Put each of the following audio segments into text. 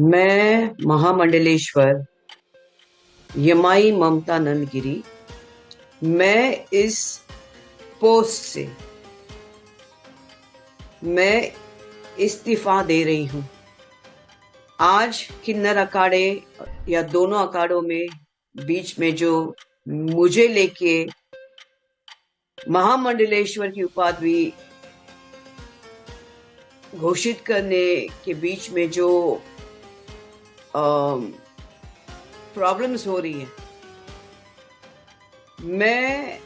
मैं महामंडलेश्वर यमाई ममता नंदगिरी। मैं इस पोस्ट से मैं इस्तीफा दे रही हूं। आज किन्नर अखाड़े या दोनों अखाड़ों में बीच में जो मुझे लेके महामंडलेश्वर की उपाधि घोषित करने के बीच में जो प्रॉब्लम्स हो रही है, मैं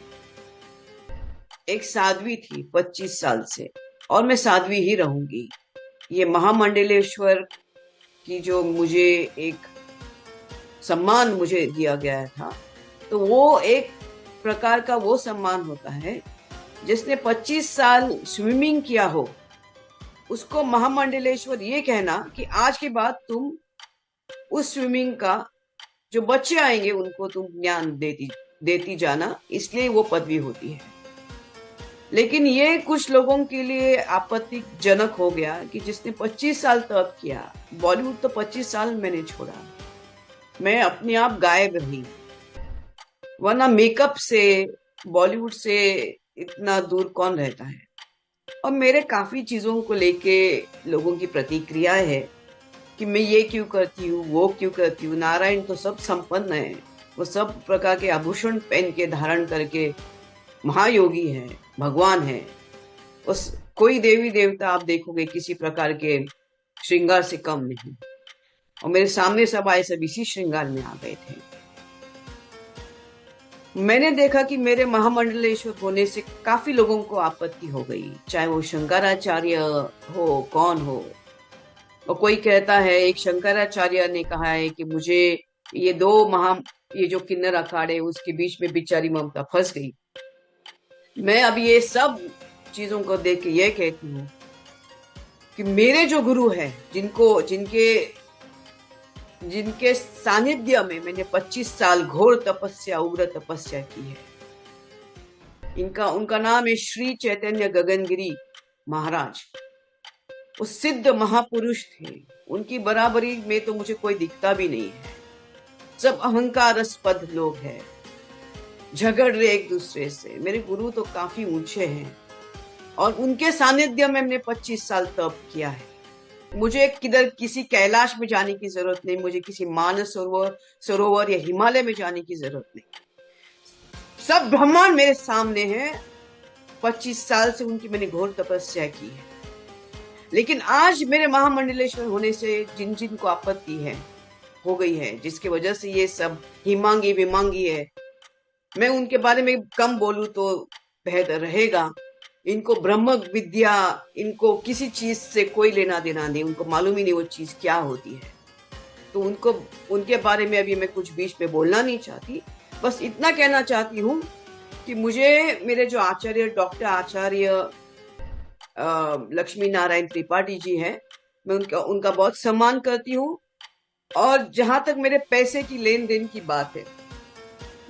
एक साध्वी थी 25 साल से और मैं साध्वी ही रहूंगी। ये महामंडलेश्वर की जो मुझे एक सम्मान मुझे दिया गया था, तो वो एक प्रकार का वो सम्मान होता है जिसने 25 साल स्विमिंग किया हो, उसको महामंडलेश्वर ये कहना कि आज के बाद तुम उस स्विमिंग का जो बच्चे आएंगे उनको तुम ज्ञान देती जाना, इसलिए वो पदवी होती है। लेकिन ये कुछ लोगों के लिए आपत्तिजनक हो गया कि जिसने 25 साल तप किया, बॉलीवुड तो 25 साल मैंने छोड़ा, मैं अपने आप गायब रही, वरना मेकअप से बॉलीवुड से इतना दूर कौन रहता है। और मेरे काफी चीजों को लेके लोगों की प्रतिक्रिया है कि मैं ये क्यों करती हूँ, वो क्यों करती हूँ। नारायण तो सब संपन्न है, वो सब प्रकार के आभूषण पहन के धारण करके महायोगी है, भगवान है। उस कोई देवी देवता आप देखोगे किसी प्रकार के श्रृंगार से कम नहीं, और मेरे सामने सब आए सब इसी श्रृंगार में आ गए थे। मैंने देखा कि मेरे महामंडलेश्वर होने से काफी लोगों को आपत्ति हो गई, चाहे वो शंकराचार्य हो, कौन हो। और कोई कहता है, एक शंकराचार्य ने कहा है कि मुझे ये जो किन्नर अखाड़े उसके बीच में बेचारी ममता फंस गई। मैं अब ये सब चीजों को देख के ये कहती हूँ कि मेरे जो गुरु है, जिनके सानिध्य में मैंने 25 साल घोर तपस्या, उग्र तपस्या की है, उनका नाम है श्री चैतन्य गगनगिरी महाराज। वो सिद्ध महापुरुष थे, उनकी बराबरी में तो मुझे कोई दिखता भी नहीं है। सब अहंकारस्पद लोग हैं, झगड़ रहे एक दूसरे से। मेरे गुरु तो काफी ऊंचे हैं और उनके सानिध्य में मैंने 25 साल तप किया है। मुझे किसी कैलाश में जाने की जरूरत नहीं, मुझे किसी मानस सरोवर या हिमालय में जाने की जरूरत नहीं। सब ब्रह्मांड मेरे सामने है। 25 साल से उनकी मैंने घोर तपस्या की है। लेकिन आज मेरे महामंडलेश्वर होने से जिन जिन को आपत्ति हो गई है, जिसकी वजह से ये सब हिमांगी विमांगी है, मैं उनके बारे में कम बोलूं तो बेहतर रहेगा। इनको ब्रह्म विद्या, इनको किसी चीज से कोई लेना देना नहीं, उनको मालूम ही नहीं वो चीज क्या होती है। तो उनके बारे में अभी मैं कुछ बीच में बोलना नहीं चाहती। बस इतना कहना चाहती हूँ कि मुझे मेरे जो आचार्य, डॉक्टर आचार्य लक्ष्मी नारायण त्रिपाठी जी हैं, मैं उनका बहुत सम्मान करती हूँ। और जहां तक मेरे पैसे की लेन देन की बात है,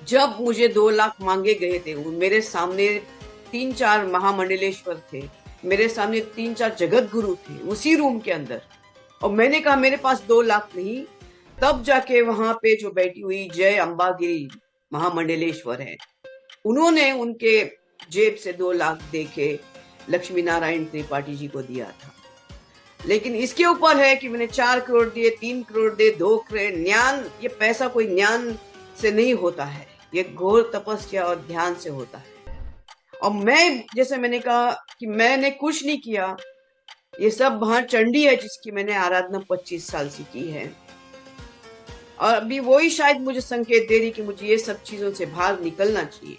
जब मुझे 2 लाख मांगे गए थे, मेरे सामने 3-4 महामंडलेश्वर थे, मेरे सामने 3-4 जगत गुरु थे उसी रूम के अंदर, और मैंने कहा मेरे पास 2 लाख नहीं। तब जाके वहां पे जो बैठी हुई जय अंबागिरी महामंडलेश्वर है, उन्होंने उनके जेब से 2 लाख देके लक्ष्मी नारायण त्रिपाठी जी को दिया था। लेकिन इसके ऊपर है कि मैंने 4 करोड़ दिए, 3 करोड़ दिए, 2 करोड़। ज्ञान, ये पैसा कोई ज्ञान से नहीं होता है, ये घोर तपस्या और ध्यान से होता है। और मैं, जैसे मैंने कहा कि मैंने कुछ नहीं किया, ये सब वहां चंडी है जिसकी मैंने आराधना 25 साल से की है। और अभी वही शायद मुझे संकेत दे रही कि मुझे ये सब चीजों से बाहर निकलना चाहिए।